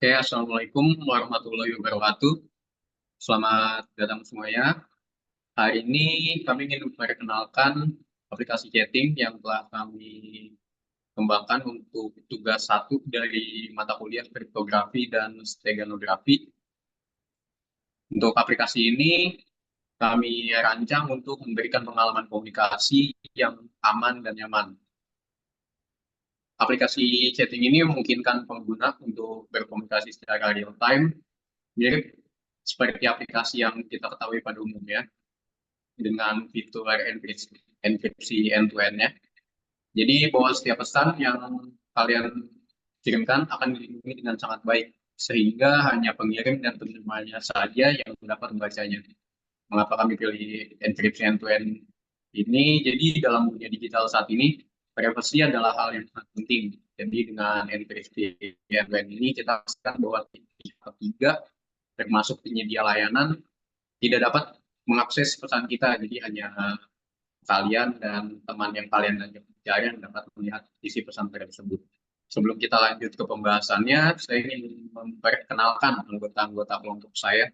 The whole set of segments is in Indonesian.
Oke, Assalamualaikum warahmatullahi wabarakatuh. Selamat datang semuanya. Hari ini kami ingin memperkenalkan aplikasi chatting yang telah kami kembangkan untuk tugas satu dari mata kuliah kriptografi dan steganografi. Untuk aplikasi ini, kami rancang untuk memberikan pengalaman komunikasi yang aman dan nyaman. Aplikasi chatting ini memungkinkan pengguna untuk berkomunikasi secara real time, mirip seperti aplikasi yang kita ketahui pada umumnya, dengan fitur enkripsi end-to-end-nya. Jadi bahwa setiap pesan yang kalian kirimkan akan dilindungi dengan sangat baik, sehingga hanya pengirim dan penerimanya saja yang dapat membacanya. Mengapa kami pilih enkripsi end-to-end ini? Jadi dalam dunia digital saat ini, privasi adalah hal yang sangat penting. Jadi dengan enkripsi end-to-end ini kita pastikan bahwa pihak ketiga, termasuk penyedia layanan, tidak dapat mengakses pesan kita. Jadi hanya kalian dan teman yang kalian ajak bicara yang dapat melihat isi pesan tersebut. Sebelum kita lanjut ke pembahasannya, saya ingin memperkenalkan anggota-anggota kelompok saya.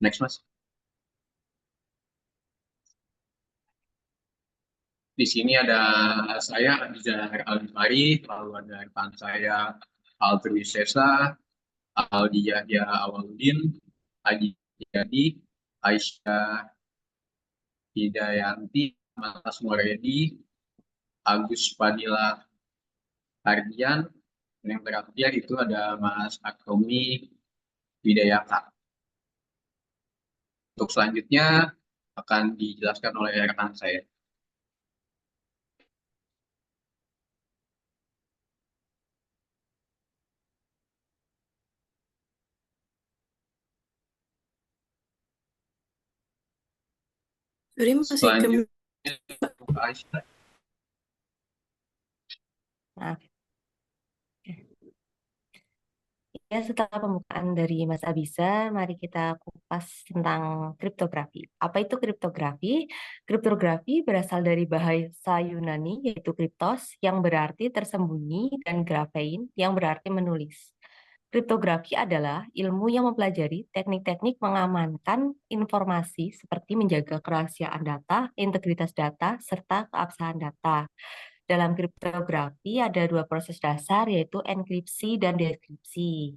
Next, Mas. Di sini ada saya, Abizar Al-Fari, lalu ada rekan saya, Aldri Sesa, Aldi Yahya Awaludin, Haji Jadi, Aisyah Hidayanti, Mas Moredi, Agus Padilla Hardian, dan yang terakhir itu ada Mas Aktomi Widayaka. Untuk selanjutnya akan dijelaskan oleh rekan saya. Sorry, masih Selanjutnya Aisyah. Nah, ya setelah pembukaan dari Mas Abisa, mari kita kupas tentang kriptografi. Apa itu kriptografi? Kriptografi berasal dari bahasa Yunani yaitu kriptos yang berarti tersembunyi dan grafein yang berarti menulis. Kriptografi adalah ilmu yang mempelajari teknik-teknik mengamankan informasi seperti menjaga kerahasiaan data, integritas data, serta keabsahan data. Dalam kriptografi ada dua proses dasar yaitu enkripsi dan dekripsi.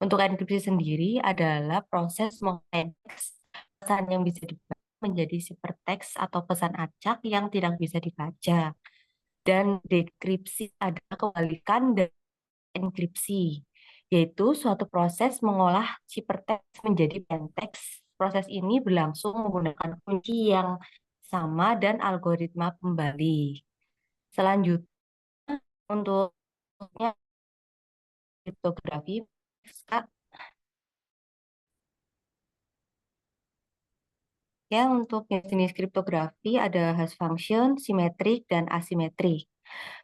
Untuk enkripsi sendiri adalah proses mengencrypt pesan yang bisa dibaca menjadi ciphertext atau pesan acak yang tidak bisa dibaca. Dan dekripsi adalah kebalikan dari enkripsi, yaitu suatu proses mengolah ciphertext menjadi plain text. Proses ini berlangsung menggunakan kunci yang sama dan algoritma pembalik. Selanjutnya, untuk kriptografi, ya, untuk jenis kriptografi ada hash function, simetrik, dan asimetrik.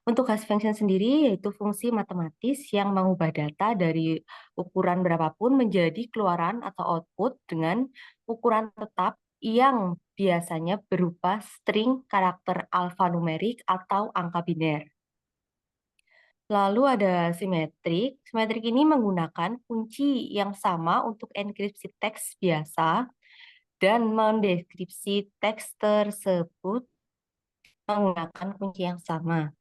Untuk hash function sendiri yaitu fungsi matematis yang mengubah data dari ukuran berapapun menjadi keluaran atau output dengan ukuran tetap yang biasanya berupa string, karakter alfanumerik, atau angka biner. Lalu ada simetrik. Simetrik ini menggunakan kunci yang sama untuk enkripsi teks biasa dan mendeskripsi teks tersebut menggunakan kunci yang sama.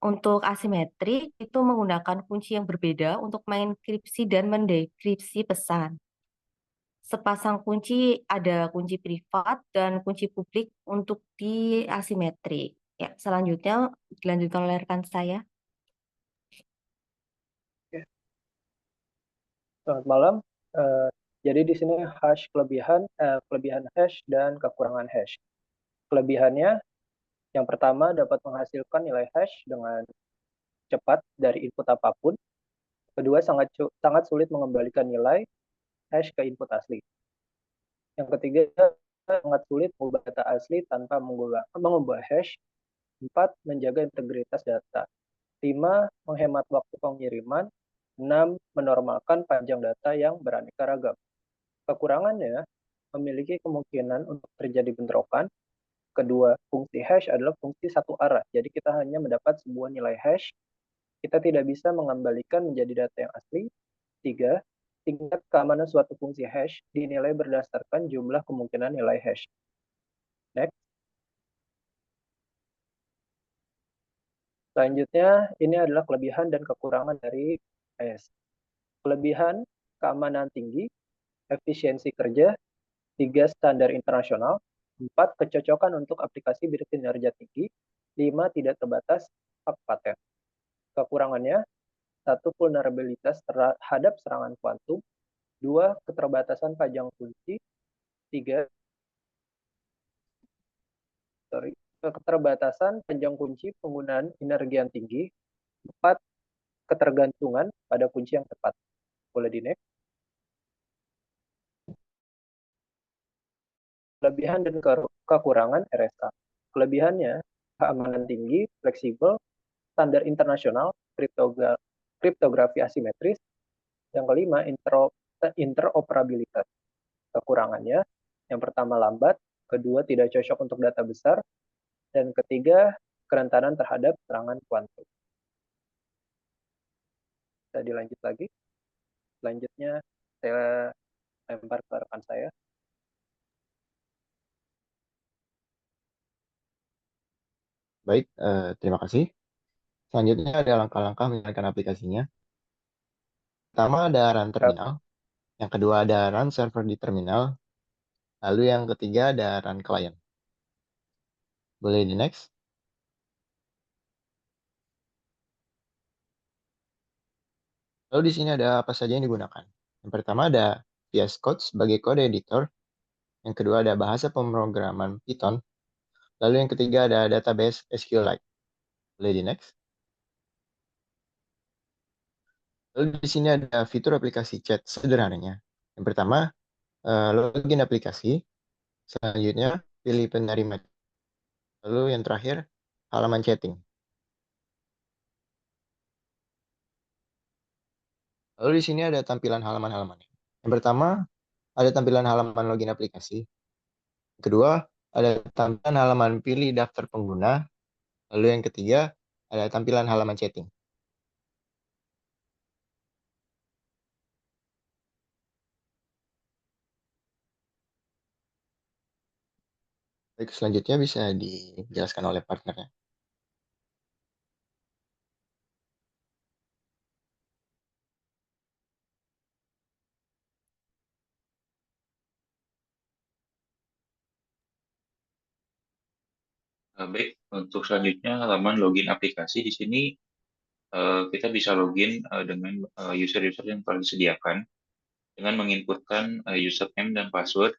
Untuk asimetrik itu menggunakan kunci yang berbeda untuk mengenkripsi dan mendekripsi pesan. Sepasang kunci ada kunci privat dan kunci publik untuk di asimetrik. Ya, selanjutnya dilanjutkan oleh rekan saya. Selamat malam. Jadi di sini kelebihan hash dan kekurangan hash. Kelebihannya, yang pertama dapat menghasilkan nilai hash dengan cepat dari input apapun. Kedua, sangat sulit mengembalikan nilai hash ke input asli. Yang ketiga, sangat sulit mengubah data asli tanpa mengubah hash. 4, menjaga integritas data. 5, menghemat waktu pengiriman. 6, menormalkan panjang data yang beraneka ragam. Kekurangannya, memiliki kemungkinan untuk terjadi bentrokan. Kedua, fungsi hash adalah fungsi satu arah. Jadi kita hanya mendapat sebuah nilai hash kita tidak bisa mengembalikan menjadi data yang asli. 3. Tingkat keamanan suatu fungsi hash dinilai berdasarkan jumlah kemungkinan nilai hash. Next. Selanjutnya, ini adalah kelebihan dan kekurangan dari hash. Kelebihan, keamanan tinggi, efisiensi kerja, 3. Standar internasional, 4. Kecocokan untuk aplikasi berkinerja tinggi, 5. Tidak terbatas hak paten. Kekurangannya, 1. Vulnerabilitas terhadap serangan kuantum, 2. Keterbatasan panjang kunci, 3. Keterbatasan panjang kunci penggunaan energi yang tinggi, 4. Ketergantungan pada kunci yang tepat. Boleh di next. Kelebihan dan kekurangan RSA. Kelebihannya, keamanan tinggi, fleksibel, standar internasional, kriptografi asimetris. Yang kelima, interoperabilitas. Kekurangannya, yang pertama lambat, kedua tidak cocok untuk data besar, dan ketiga kerentanan terhadap serangan kuantum. Bisa dilanjut lagi. Selanjutnya saya lempar ke rekan saya. Baik, terima kasih. Selanjutnya ada langkah-langkah menjalankan aplikasinya. Pertama ada run terminal, yang kedua ada run server di terminal, lalu yang ketiga ada run client. Boleh di next. Lalu di sini ada apa saja yang digunakan. Yang pertama ada VS Code sebagai kode editor, yang kedua ada bahasa pemrograman Python, lalu yang ketiga ada database SQLite. Boleh di next. Lalu di sini ada fitur aplikasi chat sederhananya. Yang pertama, login aplikasi. Selanjutnya, pilih penerima. Lalu yang terakhir, halaman chatting. Lalu di sini ada tampilan halaman-halamannya. Yang pertama, ada tampilan halaman login aplikasi. Yang kedua, ada tampilan halaman pilih daftar pengguna. Lalu yang ketiga, ada tampilan halaman chatting. Baik, selanjutnya bisa dijelaskan oleh partnernya. Baik, untuk selanjutnya halaman login aplikasi di sini kita bisa login dengan user-user yang telah disediakan dengan menginputkan username dan password,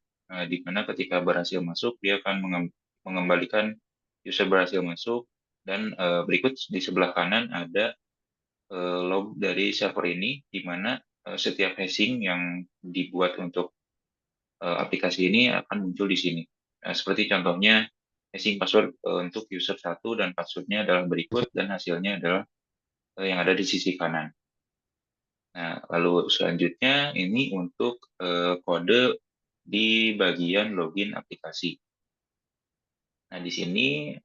di mana ketika berhasil masuk dia akan mengembalikan user berhasil masuk, dan berikut di sebelah kanan ada log dari server ini, di mana setiap hashing yang dibuat untuk aplikasi ini akan muncul di sini. Seperti contohnya hashing password untuk user 1 dan passwordnya adalah berikut dan hasilnya adalah yang ada di sisi kanan. Nah, lalu selanjutnya ini untuk kode di bagian login aplikasi. Nah, di sini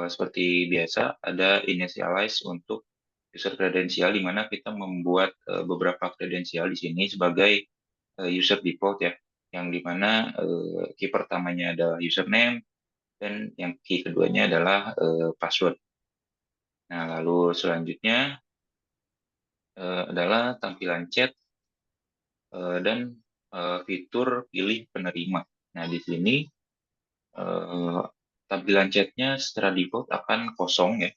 seperti biasa ada initialize untuk user kredensial, di mana kita membuat beberapa kredensial di sini sebagai user default ya, yang di mana key pertamanya adalah username dan yang key keduanya adalah password. Nah, lalu selanjutnya adalah tampilan chat dan fitur pilih penerima. Nah, di sini tampilan chatnya secara default akan kosong ya.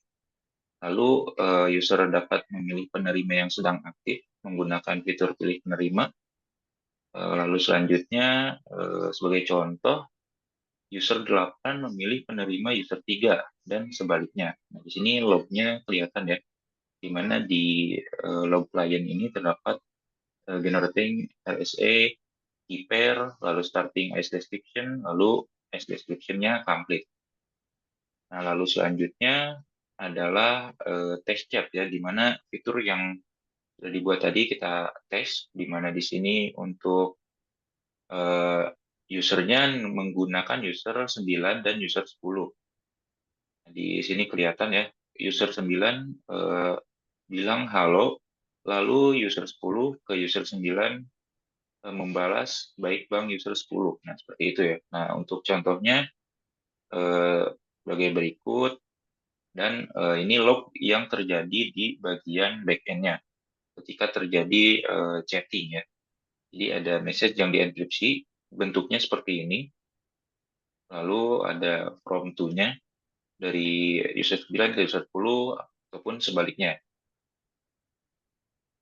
Lalu user dapat memilih penerima yang sedang aktif menggunakan fitur pilih penerima. Lalu selanjutnya sebagai contoh, user 8 memilih penerima user 3 dan sebaliknya. Nah, di sini lognya kelihatan ya, di mana di log client ini terdapat generating RSA, key pair, lalu starting as description, lalu as description-nya complete. Nah, lalu selanjutnya adalah test chat ya, di mana fitur yang sudah dibuat tadi kita tes, di mana di sini untuk usernya menggunakan user 9 dan user 10. Di sini kelihatan ya, user 9 bilang halo, lalu user 10 ke user 9 membalas baik bang user 10. Nah, seperti itu ya. Nah, untuk contohnya sebagai berikut, dan ini log yang terjadi di bagian backend-nya ketika terjadi chatting ya. Jadi ada message yang dienkripsi, bentuknya seperti ini, lalu ada from to-nya dari user 9 ke user 10 ataupun sebaliknya.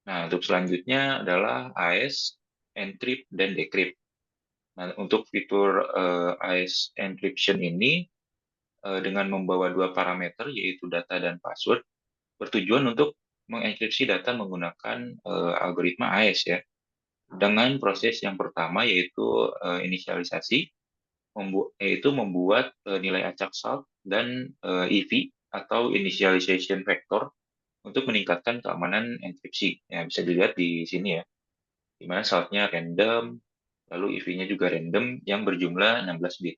Nah, untuk selanjutnya adalah AES, encrypt, dan decrypt. Nah, untuk fitur AES encryption ini dengan membawa dua parameter yaitu data dan password bertujuan untuk mengenkripsi data menggunakan algoritma AES ya. Dengan proses yang pertama yaitu inisialisasi, yaitu membuat nilai acak salt dan EV atau initialization factor untuk meningkatkan keamanan enkripsi. Ya, bisa dilihat di sini ya, di mana saltnya random, lalu EV-nya juga random yang berjumlah 16 bit.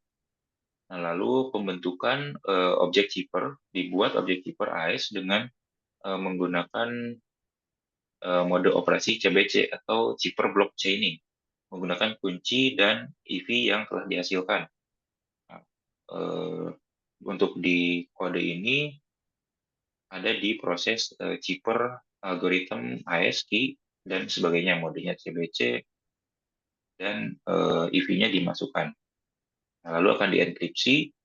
Nah, lalu pembentukan objek zipper, dibuat objek zipper AES dengan menggunakan mode operasi CBC atau zipper block chaining, menggunakan kunci dan EV yang telah dihasilkan. Nah, untuk di kode ini ada di proses zipper algorithm AES key dan sebagainya, modenya CBC dan EV-nya dimasukkan. Nah, lalu akan dienkripsi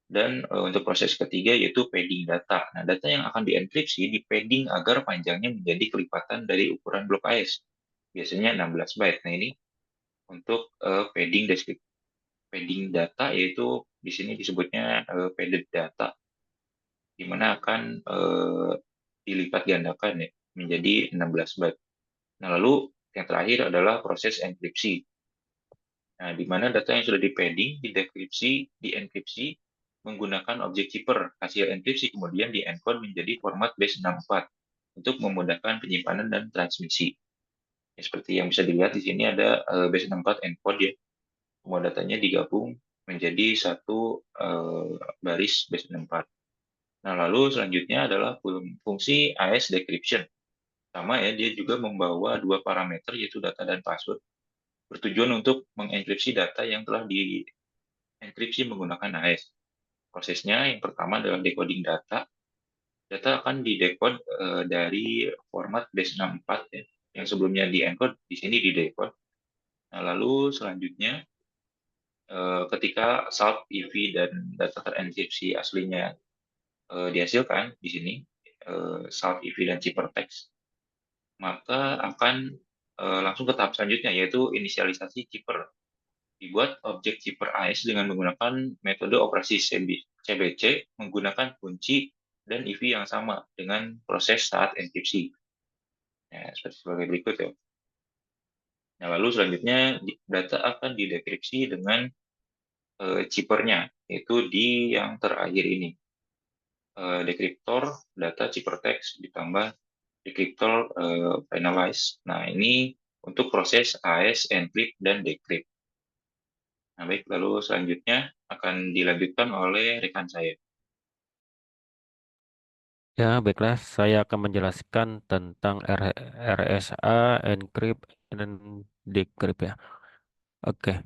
dan untuk proses ketiga yaitu padding data. Nah, data yang akan dienkripsi di padding agar panjangnya menjadi kelipatan dari ukuran blok AES. Biasanya 16 byte. Nah, ini untuk padding deskripsi. Padding data yaitu di sini disebutnya padded data, di mana akan dilipat gandakan ya menjadi 16 byte. Nah, lalu yang terakhir adalah proses enkripsi. Nah, di mana data yang sudah di padding, dienkripsi menggunakan objek zipper. Hasil enkripsi kemudian di-encode menjadi format base64 untuk memudahkan penyimpanan dan transmisi. Ya, seperti yang bisa dilihat di sini ada base64 encode ya. Semua datanya digabung menjadi satu baris base64. Nah, lalu selanjutnya adalah fungsi AES decryption. Sama ya, dia juga membawa dua parameter yaitu data dan password, bertujuan untuk mengenkripsi data yang telah dienkripsi menggunakan AES. Prosesnya yang pertama adalah decoding data. Data akan didekode dari format base64 ya, yang sebelumnya diencode di sini didekode. Nah, lalu selanjutnya ketika salt, EV, dan data terenkripsi aslinya dihasilkan di sini, salt, EV, dan ciphertext, maka akan langsung ke tahap selanjutnya, yaitu inisialisasi zipper. Dibuat objek zipper AES dengan menggunakan metode operasi CBC menggunakan kunci dan EV yang sama dengan proses saat enkripsi. Ya, sebagai berikut ya. Nah, lalu selanjutnya data akan didekripsi dengan zippernya, yaitu di yang terakhir ini. Dekriptor data ciphertext ditambah dekriptor finalize. Nah, ini untuk proses AES, encrypt, dan decrypt. Nah, baik, lalu selanjutnya akan dilanjutkan oleh rekan saya. Ya, baiklah, saya akan menjelaskan tentang RSA, encrypt, dan decrypt ya. Oke.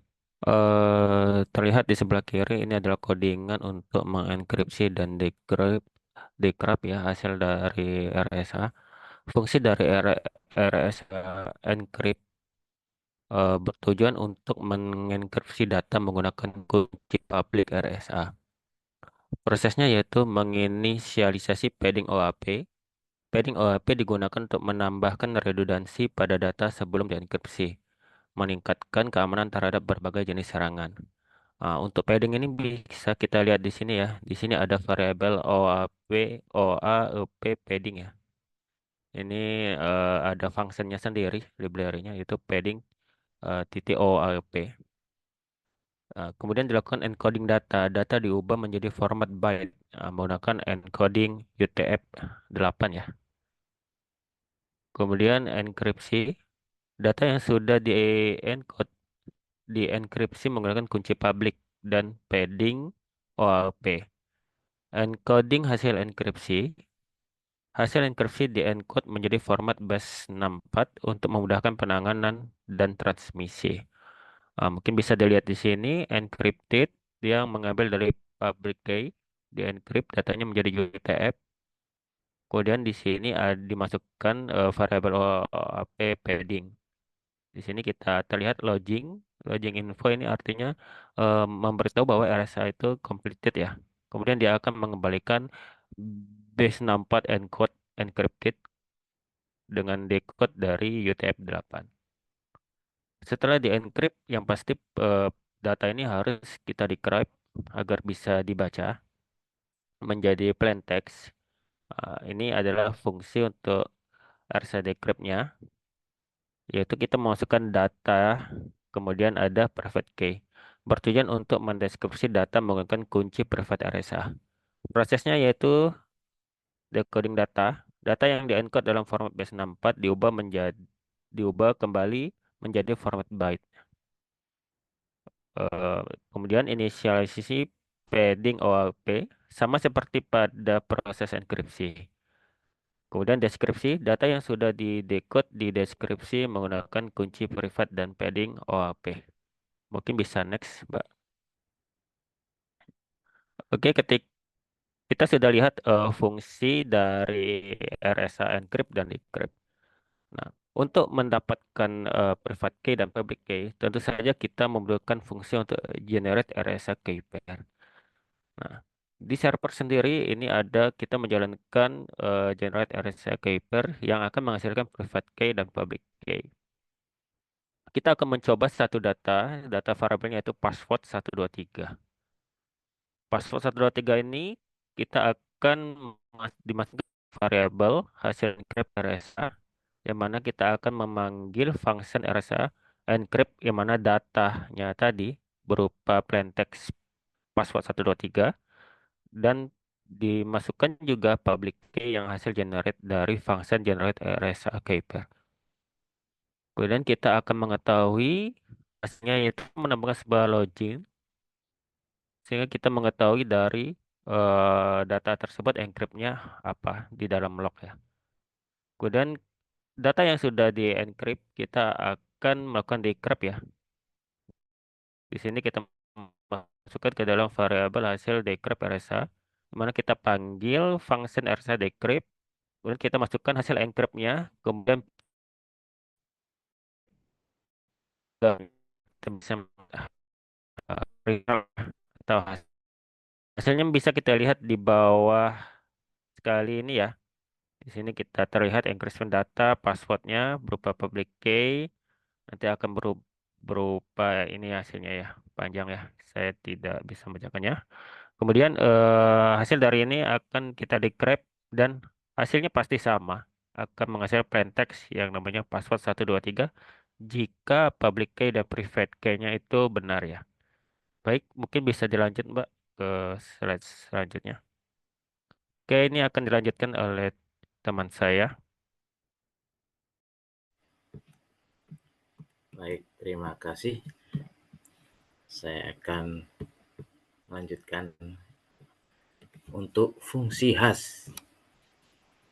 Terlihat di sebelah kiri ini adalah codingan untuk mengenkripsi dan decrypt ya hasil dari RSA. Fungsi dari RSA encrypt bertujuan untuk mengenkripsi data menggunakan kunci publik RSA. Prosesnya yaitu menginisialisasi padding OAP. Padding OAP digunakan untuk menambahkan redundansi pada data sebelum dienkripsi, meningkatkan keamanan terhadap berbagai jenis serangan. Untuk padding ini bisa kita lihat di sini ya. Di sini ada variabel OAP, OAEP padding ya. Ini ada fungsinya sendiri, library-nya yaitu padding titik OAEP. Kemudian dilakukan encoding data. Data diubah menjadi format byte menggunakan encoding UTF-8 ya. Kemudian enkripsi. Data yang sudah dienkripsi menggunakan kunci publik dan padding OAP. Encoding hasil enkripsi. Hasil enkripsi di-encode menjadi format base64 untuk memudahkan penanganan dan transmisi. Mungkin bisa dilihat di sini, encrypted yang mengambil dari public key, di-encrypt datanya menjadi UTF. Kemudian di sini dimasukkan variabel OAP padding. Di sini kita terlihat login info ini artinya memberitahu bahwa RSA itu completed ya. Kemudian dia akan mengembalikan base64 encode encrypted dengan decode dari UTF-8. Setelah di-encrypt, yang pasti data ini harus kita decrypt agar bisa dibaca menjadi plain text. Ini adalah fungsi untuk RSA decrypt-nya, yaitu kita memasukkan data, kemudian ada private key. Bertujuan untuk mendeskripsi data menggunakan kunci private RSA. Prosesnya yaitu decoding data. Data yang di-encode dalam format base64 diubah kembali menjadi format byte. Kemudian inisialisasi padding OAP sama seperti pada proses enkripsi. Kemudian deskripsi, data yang sudah didekode dideskripsi menggunakan kunci privat dan padding OAP. Mungkin bisa next, Mbak. Oke, kita sudah lihat fungsi dari RSA encrypt dan decrypt. Nah, untuk mendapatkan private key dan public key, tentu saja kita membutuhkan fungsi untuk generate RSA key pair. Nah, di server sendiri ini kita menjalankan generate RSA key pair yang akan menghasilkan private key dan public key. Kita akan mencoba satu data variabelnya yaitu password 123. Password 123 ini kita akan dimasukkan variabel hasil encrypt RSA yang mana kita akan memanggil function RSA encrypt yang mana datanya tadi berupa plain text password 123 dan dimasukkan juga public key yang hasil generate dari function generate RSA key pair. Kemudian kita akan mengetahui hasilnya yaitu menambahkan sebuah login sehingga kita mengetahui dari data tersebut encryptnya apa di dalam log ya. Kemudian data yang sudah di-encrypt kita akan melakukan decrypt ya. Di sini kita masukkan ke dalam variabel hasil decrypt RSA, di mana kita panggil function RSA decrypt, kemudian kita masukkan hasil encryptnya, kemudian kita bisa result atau hasilnya bisa kita lihat di bawah sekali ini ya. Di sini kita terlihat encryption data, passwordnya berupa public key, nanti akan berupa ini hasilnya ya, panjang ya. Saya tidak bisa membacakannya. Kemudian hasil dari ini akan kita decrypt dan hasilnya pasti sama. Akan menghasilkan plain text yang namanya password 123 jika public key dan private key-nya itu benar ya. Baik, mungkin bisa dilanjut Mbak ke slide selanjutnya. Oke, ini akan dilanjutkan oleh teman saya. Baik, terima kasih. Saya akan melanjutkan untuk fungsi hash.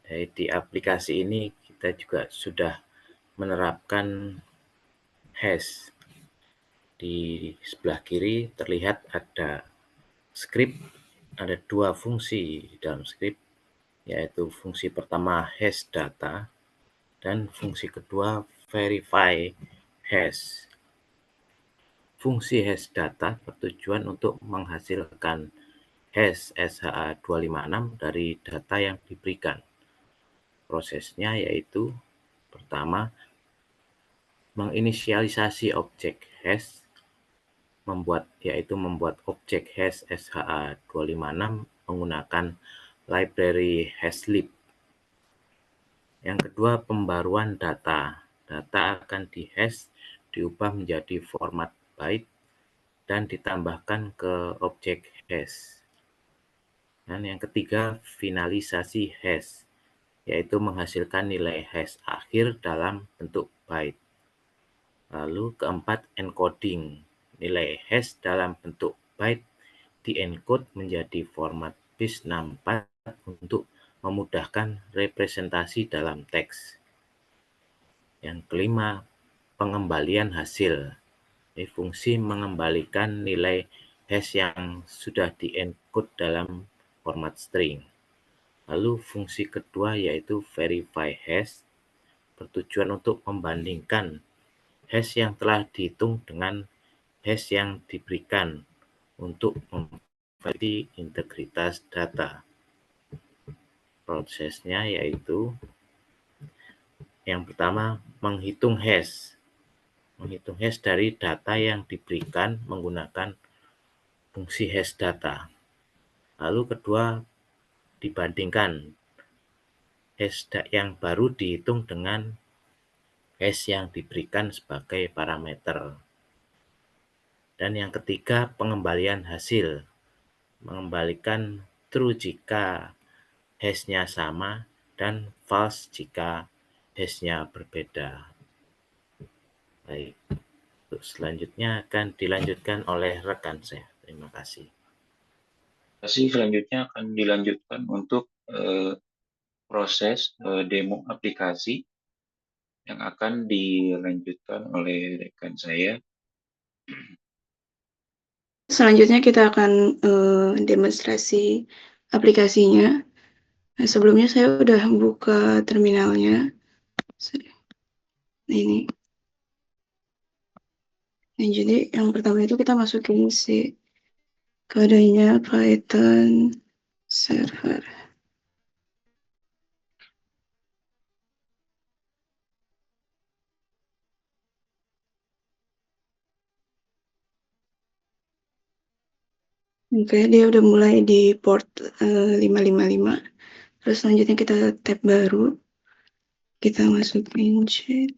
Di aplikasi ini kita juga sudah menerapkan hash. Di sebelah kiri terlihat ada script, ada dua fungsi di dalam script, yaitu fungsi pertama hash data dan fungsi kedua verify hash. Fungsi hash data bertujuan untuk menghasilkan hash SHA-256 dari data yang diberikan. Prosesnya yaitu pertama, menginisialisasi objek hash, membuat objek hash SHA-256 menggunakan library hashlib. Yang kedua, pembaruan data. Data akan dihash, diubah menjadi format byte, dan ditambahkan ke objek hash. Dan yang ketiga, finalisasi hash, yaitu menghasilkan nilai hash akhir dalam bentuk byte. Lalu keempat, encoding. Nilai hash dalam bentuk byte diencode menjadi format base64 untuk memudahkan representasi dalam teks. Yang kelima, pengembalian hasil. Ini fungsi mengembalikan nilai hash yang sudah di-encode dalam format string. Lalu fungsi kedua yaitu verify hash, bertujuan untuk membandingkan hash yang telah dihitung dengan hash yang diberikan untuk memverifikasi integritas data. Prosesnya yaitu yang pertama, menghitung hash. Menghitung hash dari data yang diberikan menggunakan fungsi hash data. Lalu kedua, dibandingkan hash yang baru dihitung dengan hash yang diberikan sebagai parameter. Dan yang ketiga, pengembalian hasil. Mengembalikan true jika hash-nya sama dan false jika hash-nya berbeda. Baik, untuk selanjutnya akan dilanjutkan oleh rekan saya. Terima kasih. Selanjutnya akan dilanjutkan untuk proses demo aplikasi yang akan dilanjutkan oleh rekan saya. Selanjutnya kita akan demonstrasi aplikasinya. Nah, sebelumnya saya udah buka terminalnya. Ini. Nah, jadi yang pertama itu kita masukin si kodenya Python server. Oke, dia udah mulai di port 555. Terus selanjutnya kita tab baru. Kita masukin chat.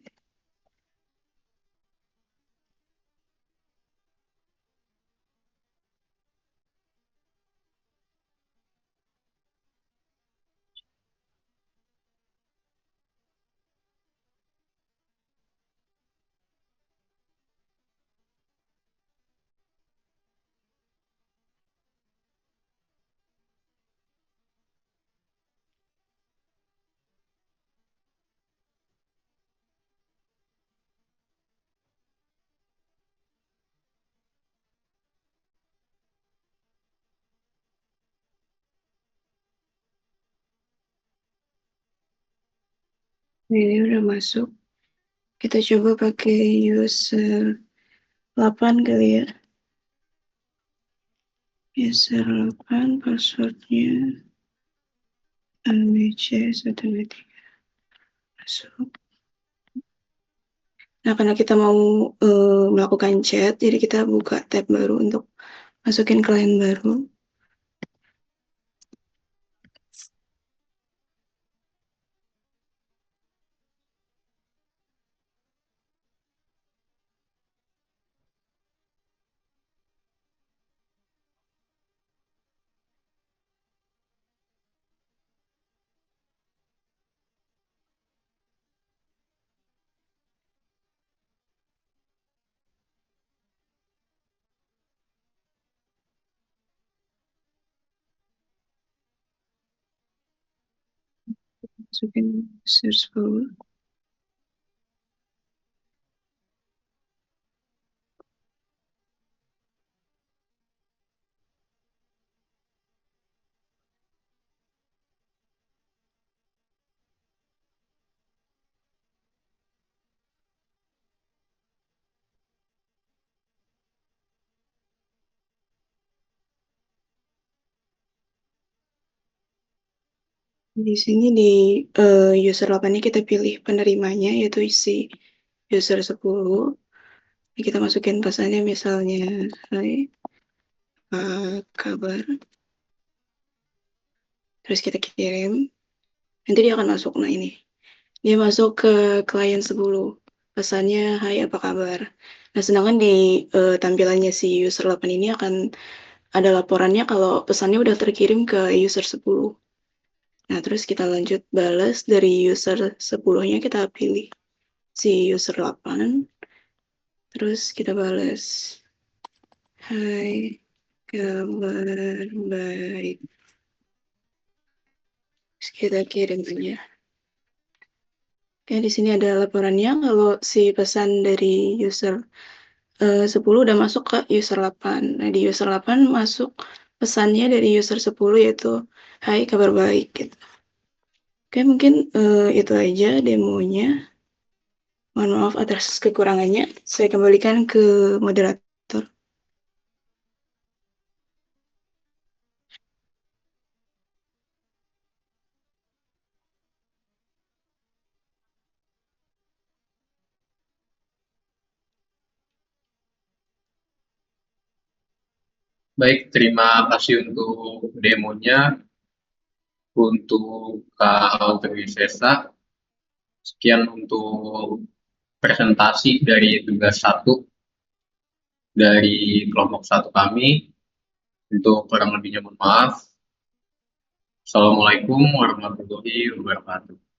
Ini udah masuk. Kita coba pakai user 8 kali ya. User 8, passwordnya ABC123. Masuk. Nah, karena kita mau melakukan chat, jadi kita buka tab baru untuk masukin klien baru. Masukin user 10. Di sini di user 8 ini kita pilih penerimanya, yaitu isi user 10. Ini kita masukin pesannya misalnya, hai, apa kabar? Terus kita kirim. Nanti dia akan masuk. Nah ini. Dia masuk ke klien 10. Pesannya, hai apa kabar? Nah sedangkan di tampilannya si user 8 ini akan ada laporannya kalau pesannya udah terkirim ke user 10. Nah, terus kita lanjut balas dari user 10-nya kita pilih si user 8. Terus kita balas. Hai, kabar baik. Terus kita kirim aja. Oke, di sini ada laporannya kalau si pesan dari user 10 udah masuk ke user 8. Nah, di user 8 masuk pesannya dari user 10 yaitu hai kabar baik gitu. Oke, mungkin itu aja demonya. Mohon maaf atas kekurangannya. Saya kembalikan ke moderator. Baik, terima kasih untuk demonya. Untuk Kak Audrey Sesa, sekian untuk presentasi dari tugas 1 dari kelompok 1 kami. Untuk kurang lebihnya mohon maaf. Assalamualaikum warahmatullahi wabarakatuh.